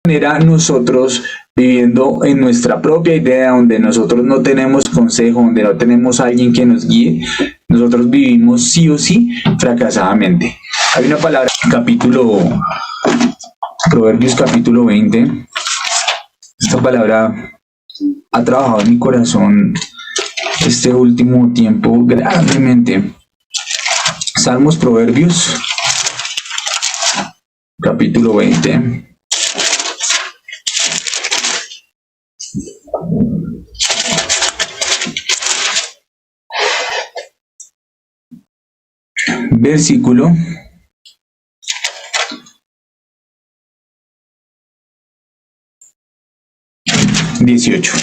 manera nosotros viviendo en nuestra propia idea, donde nosotros no tenemos consejo, donde no tenemos a alguien que nos guíe, nosotros vivimos sí o sí fracasadamente. Hay una palabra en Proverbios capítulo 20. Esta palabra ha trabajado en mi corazón este último tiempo grandemente. Salmos, Proverbios capítulo 20. Versículo 18.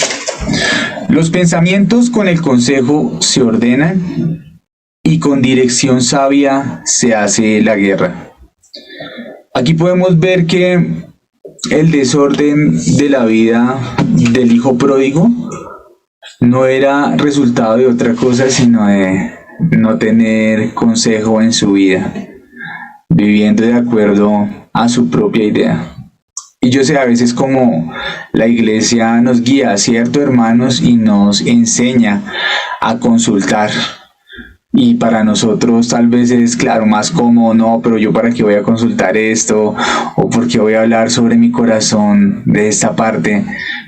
Los pensamientos con el consejo se ordenan y con dirección sabia se hace la guerra. Aquí podemos ver que el desorden de la vida del hijo pródigo no era resultado de otra cosa sino de no tener consejo en su vida, viviendo de acuerdo a su propia idea. Y yo sé a veces como la iglesia nos guía, ¿cierto, hermanos? Y nos enseña a consultar. Y para nosotros tal vez es, claro, más cómodo, no, pero yo para qué voy a consultar esto, o porque voy a hablar sobre mi corazón de esta parte.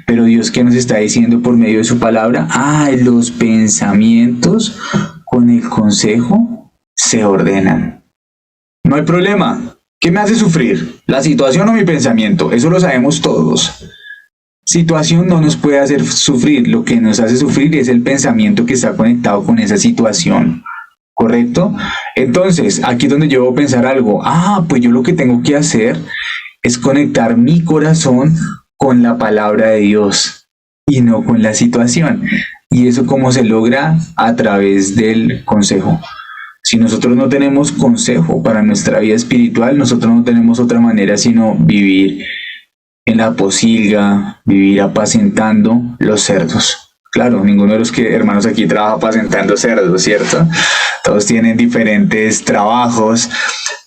Pero Dios, ¿qué nos está diciendo por medio de su palabra? Los pensamientos con el consejo se ordenan. No hay problema. ¿Qué me hace sufrir? ¿La situación o mi pensamiento? Eso lo sabemos todos. Situación no nos puede hacer sufrir. Lo que nos hace sufrir es el pensamiento que está conectado con esa situación. ¿Correcto? Entonces, aquí es donde yo debo pensar algo. Pues yo lo que tengo que hacer es conectar mi corazón con la palabra de Dios y no con la situación. ¿Y eso cómo se logra? A través del consejo. Si nosotros no tenemos consejo para nuestra vida espiritual, nosotros no tenemos otra manera sino vivir en la posilga, vivir apacentando los cerdos. Claro, ninguno de los hermanos aquí trabaja apacentando cerdos, ¿cierto? Todos tienen diferentes trabajos,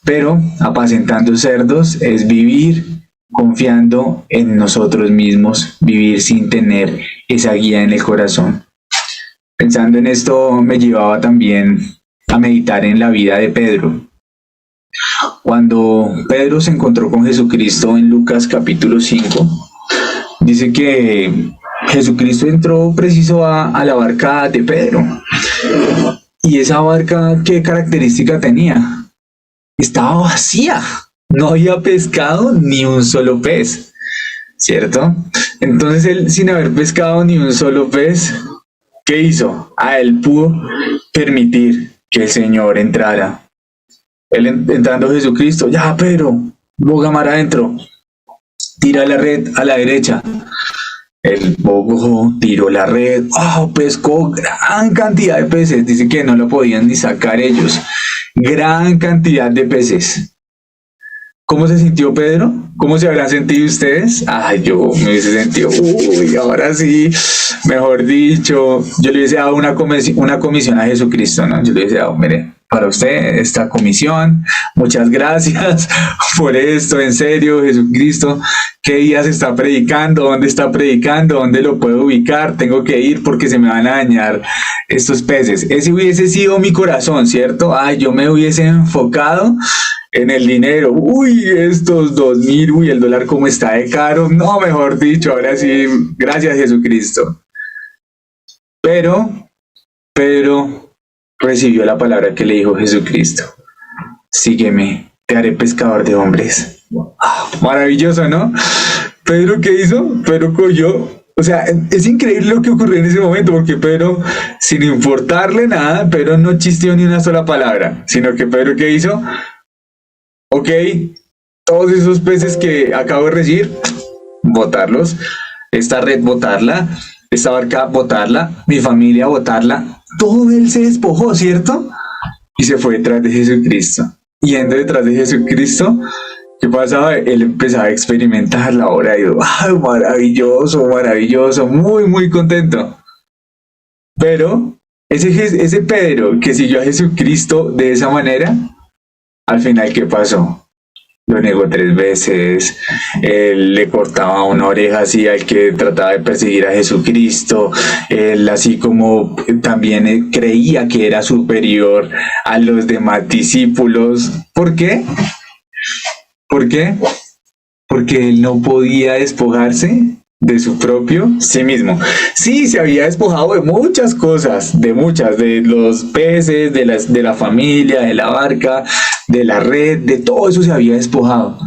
pero apacentando cerdos es vivir confiando en nosotros mismos, vivir sin tener esa guía en el corazón. Pensando en esto me llevaba también a meditar en la vida de Pedro. Cuando Pedro se encontró con Jesucristo en Lucas capítulo 5, dice que Jesucristo entró preciso a la barca de Pedro. ¿Y esa barca qué característica tenía? Estaba vacía. No había pescado ni un solo pez, ¿cierto? Entonces él, sin haber pescado ni un solo pez, ¿qué hizo? Él pudo permitir que el Señor entrara. Él entrando Jesucristo, ya Pedro, boga mar adentro, tira la red a la derecha. El bogo tiró la red, pescó gran cantidad de peces, dice que no lo podían ni sacar ellos, gran cantidad de peces. ¿Cómo se sintió Pedro? ¿Cómo se habrán sentido ustedes? Yo me hubiese sentido, ahora sí, mejor dicho, yo le hubiese dado una comisión a Jesucristo, ¿no? Yo le hubiese dado, mire, para usted esta comisión, muchas gracias por esto, en serio, Jesucristo, ¿qué día se está predicando? ¿Dónde está predicando? ¿Dónde lo puedo ubicar? Tengo que ir porque se me van a dañar estos peces. Ese hubiese sido mi corazón, ¿cierto? Yo me hubiese enfocado en el dinero, estos 2.000, el dólar como está de caro, no, mejor dicho, ahora sí, gracias Jesucristo. Pero Pedro recibió la palabra que le dijo Jesucristo: sígueme, te haré pescador de hombres. Maravilloso, ¿no? Pedro, ¿qué hizo? Pedro cogió, es increíble lo que ocurrió en ese momento, porque Pedro, sin importarle nada, Pedro no chisteó ni una sola palabra, sino que Pedro, ¿qué hizo? Todos esos peces que acabo de recibir, botarlos, esta red botarla, esta barca botarla, mi familia botarla, todo él se despojó, ¿cierto? Y se fue detrás de Jesucristo. Yendo detrás de Jesucristo, ¿qué pasaba? Él empezaba a experimentar la obra de Dios. Maravilloso, maravilloso, muy, muy contento. Pero ese Pedro que siguió a Jesucristo de esa manera, al final, ¿qué pasó? Lo negó 3 veces, él le cortaba una oreja así al que trataba de perseguir a Jesucristo, él así como también creía que era superior a los demás discípulos. ¿Por qué? ¿Por qué? Porque él no podía despojarse de su propio sí mismo. Sí, se había despojado de muchas cosas, de los peces, de la familia, de la barca, de la red, de todo eso se había despojado.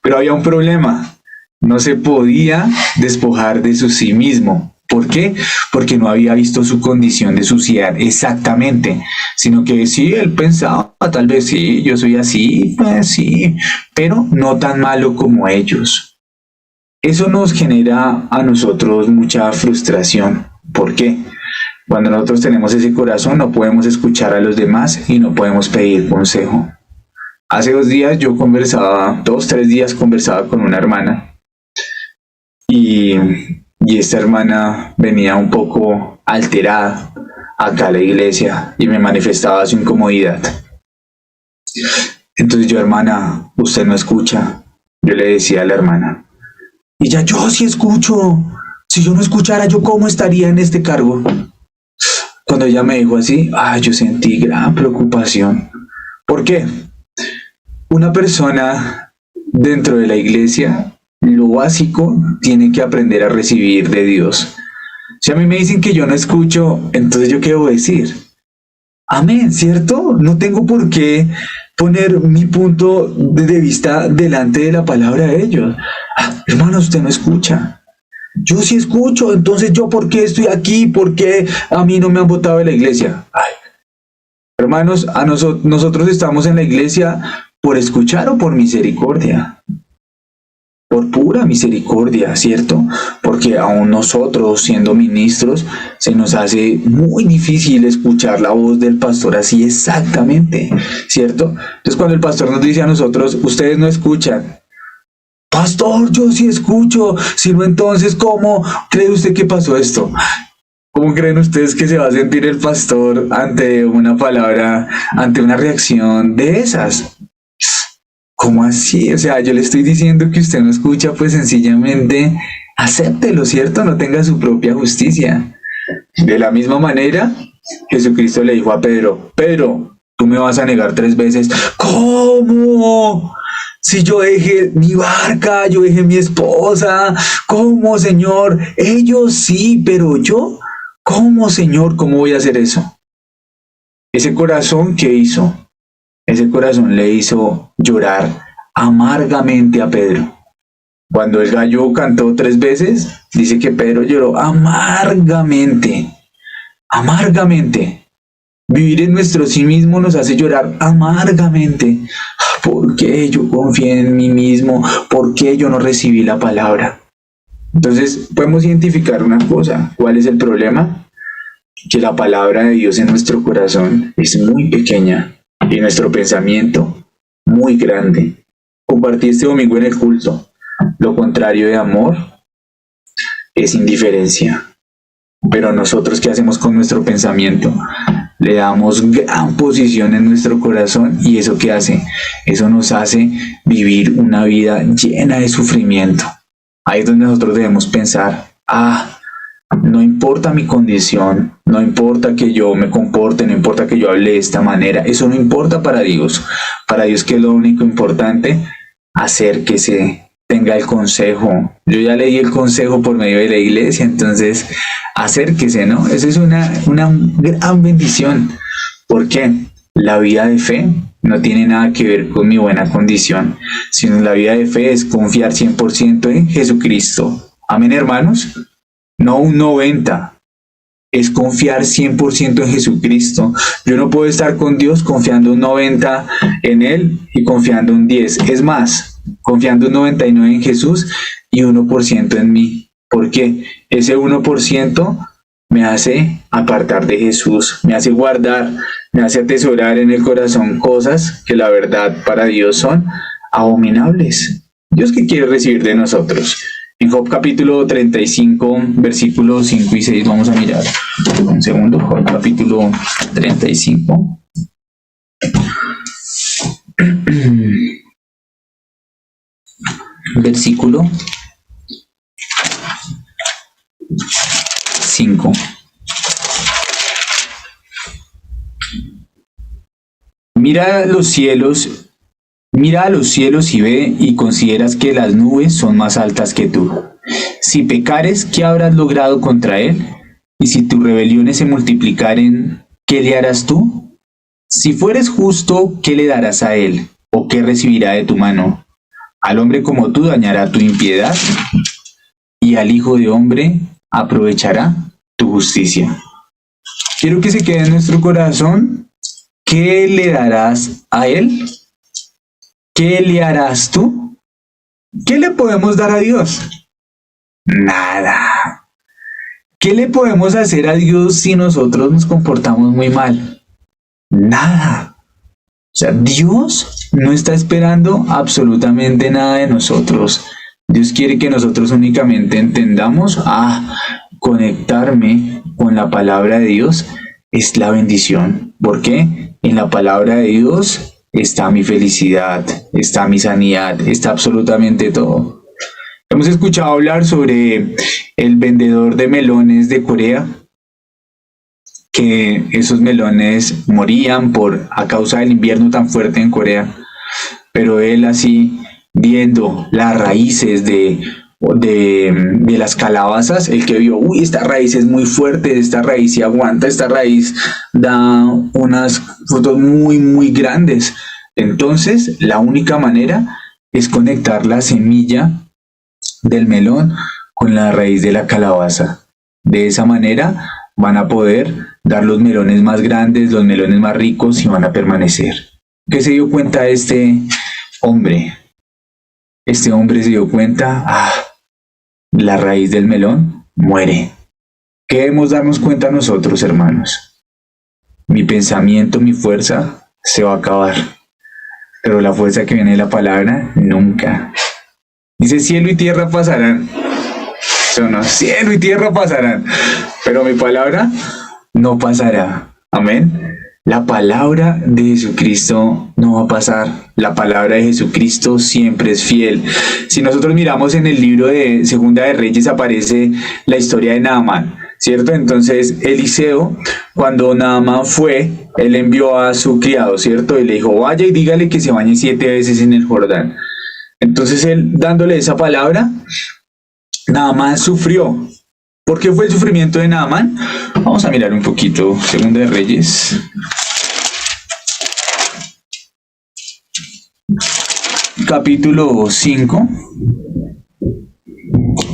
Pero había un problema, no se podía despojar de su sí mismo. ¿Por qué? Porque no había visto su condición de suciedad exactamente, sino que sí, él pensaba, tal vez sí, yo soy así, pues sí, pero no tan malo como ellos. Eso nos genera a nosotros mucha frustración. ¿Por qué? Cuando nosotros tenemos ese corazón no podemos escuchar a los demás y no podemos pedir consejo. Hace 2 días yo conversaba, 2, 3 días conversaba con una hermana y, y esta hermana venía un poco alterada acá a la iglesia y me manifestaba su incomodidad. Entonces yo, hermana, usted no escucha. Yo le decía a la hermana, y ya yo sí escucho. Si yo no escuchara, ¿yo cómo estaría en este cargo? Cuando ella me dijo así, yo sentí gran preocupación. ¿Por qué? Una persona dentro de la iglesia, lo básico, tiene que aprender a recibir de Dios. Si a mí me dicen que yo no escucho, entonces yo qué debo decir. Amén, ¿cierto? No tengo por qué poner mi punto de vista delante de la palabra de ellos. Hermano, usted no escucha. Yo sí escucho, entonces yo por qué estoy aquí, por qué a mí no me han votado de la iglesia. Hermanos, nosotros estamos en la iglesia por escuchar o por misericordia. Por pura misericordia, ¿cierto? Porque aún nosotros, siendo ministros, se nos hace muy difícil escuchar la voz del pastor así exactamente, ¿cierto? Entonces cuando el pastor nos dice a nosotros, ustedes no escuchan, pastor, yo sí escucho, si no entonces, ¿cómo cree usted que pasó esto? ¿Cómo creen ustedes que se va a sentir el pastor ante una palabra, ante una reacción de esas? ¿Cómo así? O sea, yo le estoy diciendo que usted no escucha, pues sencillamente acéptelo, ¿cierto? No tenga su propia justicia. De la misma manera, Jesucristo le dijo a Pedro, Pedro, tú me vas a negar 3 veces. ¿Cómo? Si yo dejé mi barca, yo dejé mi esposa, ¿cómo, Señor? Ellos sí, pero yo, ¿cómo, Señor? ¿Cómo voy a hacer eso? Ese corazón, ¿qué hizo? Ese corazón le hizo llorar amargamente a Pedro. Cuando el gallo cantó 3 veces, dice que Pedro lloró amargamente, amargamente. Vivir en nuestro sí mismo nos hace llorar amargamente. ¿Por qué yo confié en mí mismo? ¿Por qué yo no recibí la palabra? Entonces podemos identificar una cosa. ¿Cuál es el problema? Que la palabra de Dios en nuestro corazón es muy pequeña y nuestro pensamiento muy grande. Compartí este domingo en el culto. Lo contrario de amor es indiferencia. Pero nosotros, ¿qué hacemos con nuestro pensamiento? Le damos gran posición en nuestro corazón y ¿eso qué hace? Eso nos hace vivir una vida llena de sufrimiento. Ahí es donde nosotros debemos pensar, no importa mi condición, no importa que yo me comporte, no importa que yo hable de esta manera, eso no importa para Dios. Para Dios, ¿qué es lo único importante? Hacer que se tenga el consejo. Yo ya leí el consejo por medio de la iglesia, entonces acérquese, ¿no? Eso es una gran bendición. ¿Por qué? La vida de fe no tiene nada que ver con mi buena condición, sino la vida de fe es confiar 100% en Jesucristo. Amén, hermanos. No un 90%, es confiar 100% en Jesucristo. Yo no puedo estar con Dios confiando un 90% en Él y confiando un 10%. Es más, confiando un 99% en Jesús y 1% en mí. ¿Por qué? Ese 1% me hace apartar de Jesús, me hace guardar, me hace atesorar en el corazón cosas que la verdad para Dios son abominables. ¿Dios qué quiere recibir de nosotros? En Job capítulo 35, versículos 5 y 6, vamos a mirar un segundo. Job capítulo 35. Versículo 5. Mira a los cielos y ve y consideras que las nubes son más altas que tú. Si pecares, ¿qué habrás logrado contra él? Y si tus rebeliones se multiplicaren, ¿qué le harás tú? Si fueres justo, ¿qué le darás a él? ¿O qué recibirá de tu mano? Al hombre como tú dañará tu impiedad, y al hijo de hombre aprovechará tu justicia. Quiero que se quede en nuestro corazón. ¿Qué le darás a él? ¿Qué le harás tú? ¿Qué le podemos dar a Dios? Nada. ¿Qué le podemos hacer a Dios si nosotros nos comportamos muy mal? Nada. O sea, Dios no está esperando absolutamente nada de nosotros. Dios quiere que nosotros únicamente entendamos, conectarme con la palabra de Dios es la bendición. ¿Por qué? En la palabra de Dios está mi felicidad, está mi sanidad, está absolutamente todo. Hemos escuchado hablar sobre el vendedor de melones de Corea, que esos melones morían a causa del invierno tan fuerte en Corea, pero él así, viendo las raíces de las calabazas, el que vio, esta raíz es muy fuerte, esta raíz se aguanta, esta raíz da unas frutos muy, muy grandes. Entonces, la única manera es conectar la semilla del melón con la raíz de la calabaza. De esa manera van a poder dar los melones más grandes, los melones más ricos y van a permanecer. ¿Qué se dio cuenta este hombre? Este hombre se dio cuenta, la raíz del melón muere. ¿Qué debemos darnos cuenta nosotros, hermanos? Mi pensamiento, mi fuerza se va a acabar, pero la fuerza que viene de la palabra, nunca. Dice, cielo y tierra pasarán. Eso no, cielo y tierra pasarán, pero mi palabra no pasará. Amén. La palabra de Jesucristo no va a pasar. La palabra de Jesucristo siempre es fiel. Si nosotros miramos en el libro de Segunda de Reyes, aparece la historia de Naamán, ¿cierto? Entonces Eliseo, cuando Naamán fue, él envió a su criado, ¿cierto? Y le dijo, vaya y dígale que se bañe 7 veces en el Jordán. Entonces él, dándole esa palabra, Naamán sufrió. ¿Por qué fue el sufrimiento de Naamán? Vamos a mirar un poquito, Segunda de Reyes. Capítulo 5.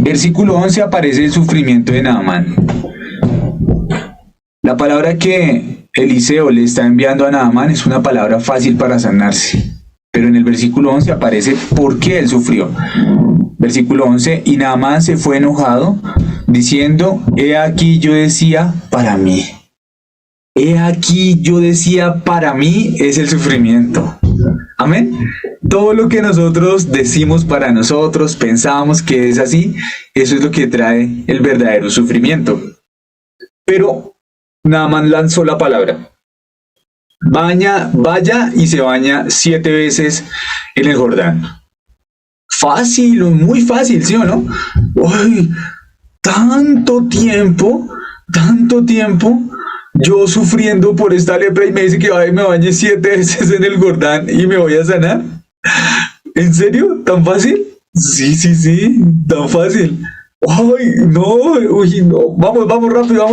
Versículo 11 aparece el sufrimiento de Naamán. La palabra que Eliseo le está enviando a Naamán es una palabra fácil para sanarse. Pero en el versículo 11 aparece por qué él sufrió. Versículo 11, y Naamán se fue enojado, diciendo, he aquí yo decía para mí. He aquí yo decía para mí es el sufrimiento. Amén. Todo lo que nosotros decimos para nosotros, pensamos que es así, eso es lo que trae el verdadero sufrimiento. Pero Naamán lanzó la palabra. Vaya y se baña 7 veces en el Jordán. Fácil, muy fácil, ¿sí o no? Uy, tanto tiempo, yo sufriendo por esta lepra y me dice que me bañe 7 veces en el Jordán y me voy a sanar. ¿En serio? ¿Tan fácil? Sí, tan fácil. ¡Ay, no! ¡Uy, no! Vamos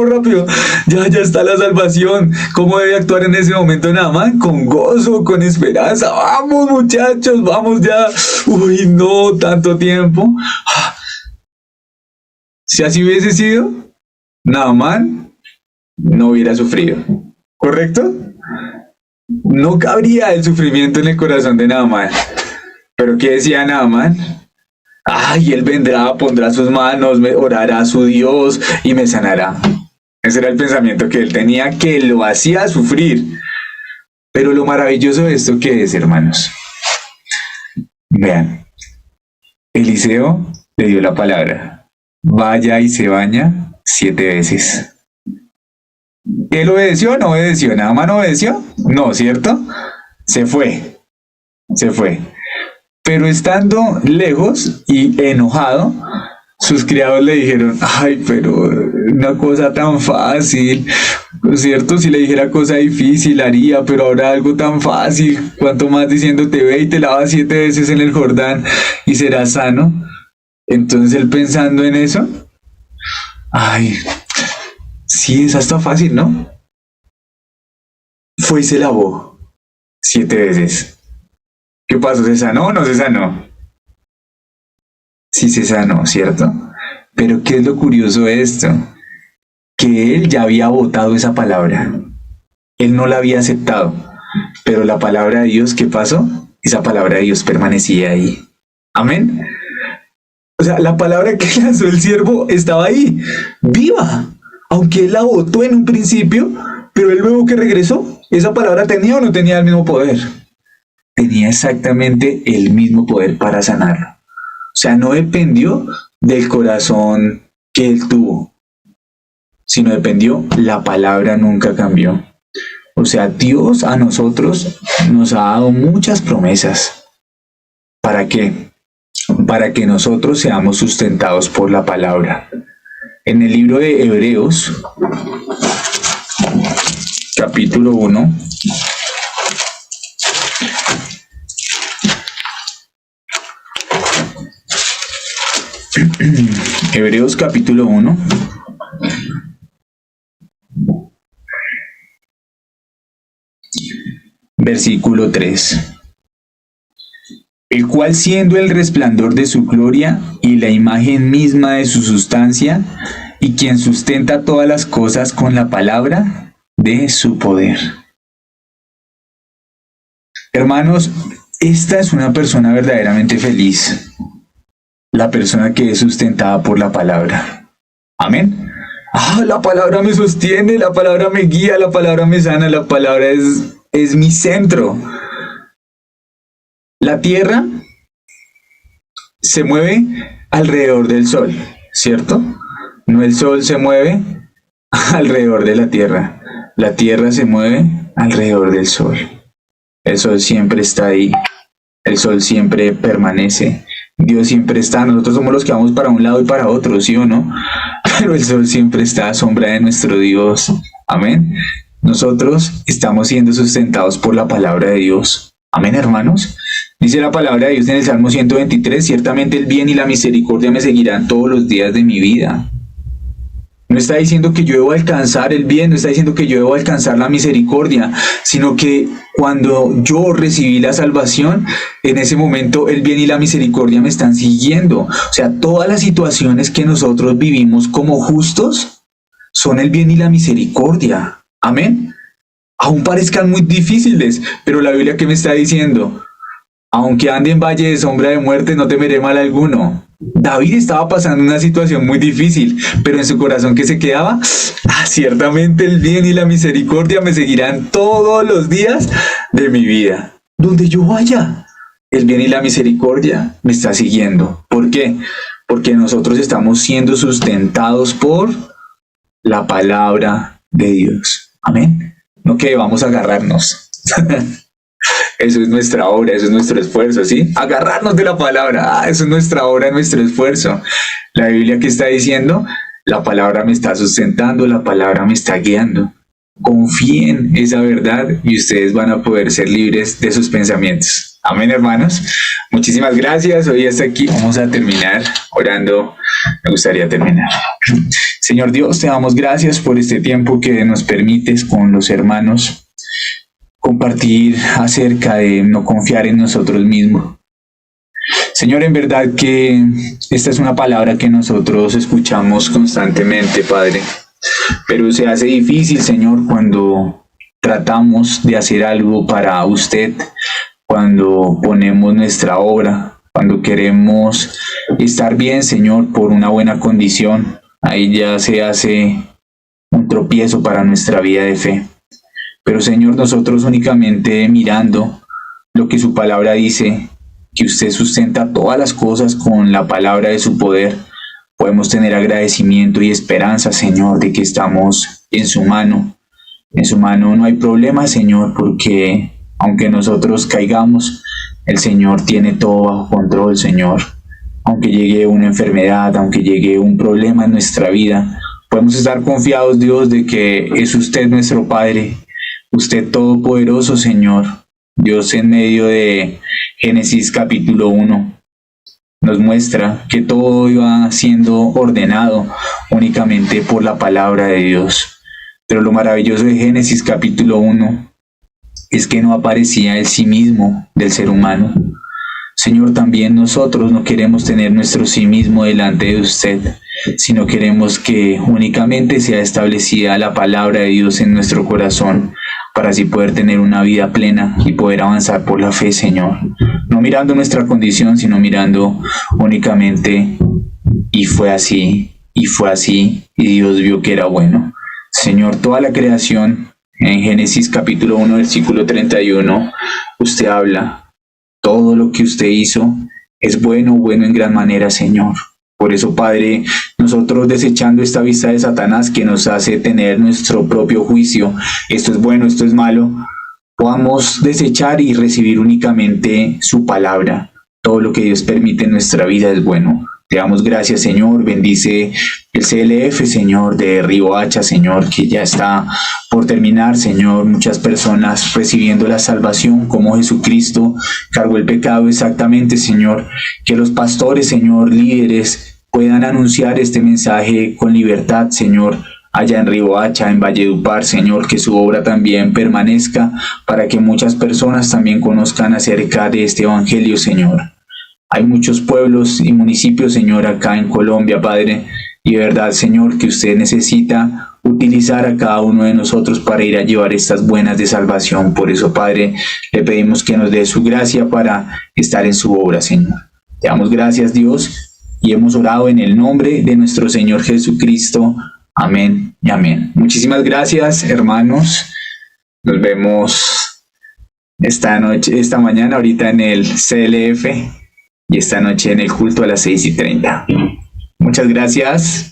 rápido. Ya está la salvación. ¿Cómo debe actuar en ese momento Naamán? Con gozo, con esperanza. ¡Vamos, muchachos! ¡Vamos ya! ¡Uy, no! Tanto tiempo. Si así hubiese sido, Naamán no hubiera sufrido. ¿Correcto? No cabría el sufrimiento en el corazón de Naamán. ¿Pero qué decía Naamán? Ay, él vendrá, pondrá sus manos, orará a su Dios y me sanará. Ese era el pensamiento que él tenía, que lo hacía sufrir. Pero lo maravilloso de esto, ¿qué es, hermanos? Vean, Eliseo le dio la palabra. Vaya y se baña 7 veces. ¿Él obedeció o no obedeció? ¿Naamán obedeció? No, ¿cierto? Se fue. Pero estando lejos y enojado, sus criados le dijeron, ay, pero una cosa tan fácil, ¿no es cierto? Si le dijera cosa difícil haría, pero ahora algo tan fácil, cuanto más diciéndote ve y te lavas 7 veces en el Jordán y serás sano. Entonces él pensando en eso, ay, sí, esa está fácil, ¿no? Fue y se lavó 7 veces. ¿Qué pasó? ¿Se sanó o no se sanó? Sí se sanó, ¿cierto? Pero ¿qué es lo curioso de esto? Que él ya había votado esa palabra. Él no la había aceptado. Pero la palabra de Dios, ¿qué pasó? Esa palabra de Dios permanecía ahí. Amén. O sea, la palabra que lanzó el siervo estaba ahí, viva. Aunque él la votó en un principio, pero él luego que regresó, ¿esa palabra tenía o no tenía el mismo poder? Tenía exactamente el mismo poder para sanarlo. O sea, no dependió del corazón que él tuvo, sino dependió, la palabra nunca cambió. O sea, Dios a nosotros nos ha dado muchas promesas. ¿Para qué? Para que nosotros seamos sustentados por la palabra. En el libro de Hebreos, capítulo 1, Hebreos capítulo 1, versículo 3. El cual siendo el resplandor de su gloria y la imagen misma de su sustancia, y quien sustenta todas las cosas con la palabra de su poder. Hermanos, esta es una persona verdaderamente feliz. La persona que es sustentada por la palabra. Amén. La palabra me sostiene, la palabra me guía, la palabra me sana, la palabra es mi centro. La tierra se mueve alrededor del sol, ¿cierto? No, el sol se mueve alrededor de la tierra se mueve alrededor del sol. El sol siempre está ahí, el sol siempre permanece, Dios siempre está, nosotros somos los que vamos para un lado y para otro, ¿sí o no? Pero el sol siempre está a sombra de nuestro Dios, amén. Nosotros estamos siendo sustentados por la palabra de Dios, amén, hermanos. Dice la palabra de Dios en el Salmo 123, ciertamente el bien y la misericordia me seguirán todos los días de mi vida. No está diciendo que yo debo alcanzar el bien, no está diciendo que yo debo alcanzar la misericordia, sino que cuando yo recibí la salvación, en ese momento el bien y la misericordia me están siguiendo. O sea, todas las situaciones que nosotros vivimos como justos son el bien y la misericordia. Amén. Aún parezcan muy difíciles, pero la Biblia, ¿qué me está diciendo? Aunque ande en valle de sombra de muerte, no temeré mal alguno. David estaba pasando una situación muy difícil, pero en su corazón, ¿qué se quedaba? Ciertamente el bien y la misericordia me seguirán todos los días de mi vida. Donde yo vaya, el bien y la misericordia me está siguiendo. ¿Por qué? Porque nosotros estamos siendo sustentados por la palabra de Dios. Amén. No que vamos a agarrarnos. Eso es nuestra obra, eso es nuestro esfuerzo, ¿sí? Agarrarnos de la palabra, eso es nuestra obra, nuestro esfuerzo. La Biblia, ¿qué está diciendo? La palabra me está sustentando, la palabra me está guiando. Confíen esa verdad y ustedes van a poder ser libres de sus pensamientos. Amén, hermanos. Muchísimas gracias. Hoy hasta aquí vamos a terminar orando. Me gustaría terminar. Señor Dios, te damos gracias por este tiempo que nos permites con los hermanos compartir acerca de no confiar en nosotros mismos. Señor, en verdad que esta es una palabra que nosotros escuchamos constantemente, Padre, pero se hace difícil, Señor, cuando tratamos de hacer algo para usted, cuando ponemos nuestra obra, cuando queremos estar bien, Señor, por una buena condición. Ahí ya se hace un tropiezo para nuestra vida de fe. Pero Señor, nosotros únicamente mirando lo que su palabra dice, que usted sustenta todas las cosas con la palabra de su poder, podemos tener agradecimiento y esperanza, Señor, de que estamos en su mano. En su mano no hay problema, Señor, porque aunque nosotros caigamos, El Señor tiene todo bajo control, Señor. Aunque llegue una enfermedad, aunque llegue un problema en nuestra vida, podemos estar confiados, Dios, de que es usted nuestro Padre, usted todopoderoso, Señor. Dios, en medio de Génesis capítulo 1, nos muestra que todo iba siendo ordenado únicamente por la palabra de Dios. Pero lo maravilloso de Génesis capítulo 1 es que no aparecía el sí mismo del ser humano. Señor, también nosotros no queremos tener nuestro sí mismo delante de usted, sino queremos que únicamente sea establecida la palabra de Dios en nuestro corazón, para así poder tener una vida plena y poder avanzar por la fe, Señor. No mirando nuestra condición, sino mirando únicamente, y fue así, y Dios vio que era bueno. Señor, toda la creación, en Génesis capítulo 1, versículo 31, usted habla, todo lo que usted hizo es bueno, bueno en gran manera, Señor. Por eso, Padre, nosotros desechando esta vista de Satanás que nos hace tener nuestro propio juicio, esto es bueno, esto es malo, podamos desechar y recibir únicamente su palabra. Todo lo que Dios permite en nuestra vida es bueno. Te damos gracias, Señor. Bendice el CLF, Señor, de Riohacha, Señor, que ya está por terminar, Señor. Muchas personas recibiendo la salvación como Jesucristo cargó el pecado exactamente, Señor. Que los pastores, Señor, líderes, puedan anunciar este mensaje con libertad, Señor, allá en Riohacha, en Valledupar, Señor, que su obra también permanezca para que muchas personas también conozcan acerca de este evangelio, Señor. Hay muchos pueblos y municipios, Señor, acá en Colombia, Padre, y de verdad, Señor, que usted necesita utilizar a cada uno de nosotros para ir a llevar estas buenas de salvación. Por eso, Padre, le pedimos que nos dé su gracia para estar en su obra, Señor. Te damos gracias, Dios, y hemos orado en el nombre de nuestro Señor Jesucristo. Amén y amén. Muchísimas gracias, hermanos. Nos vemos esta mañana, ahorita en el CLF. Y esta noche en el culto a las 6:30. Muchas gracias.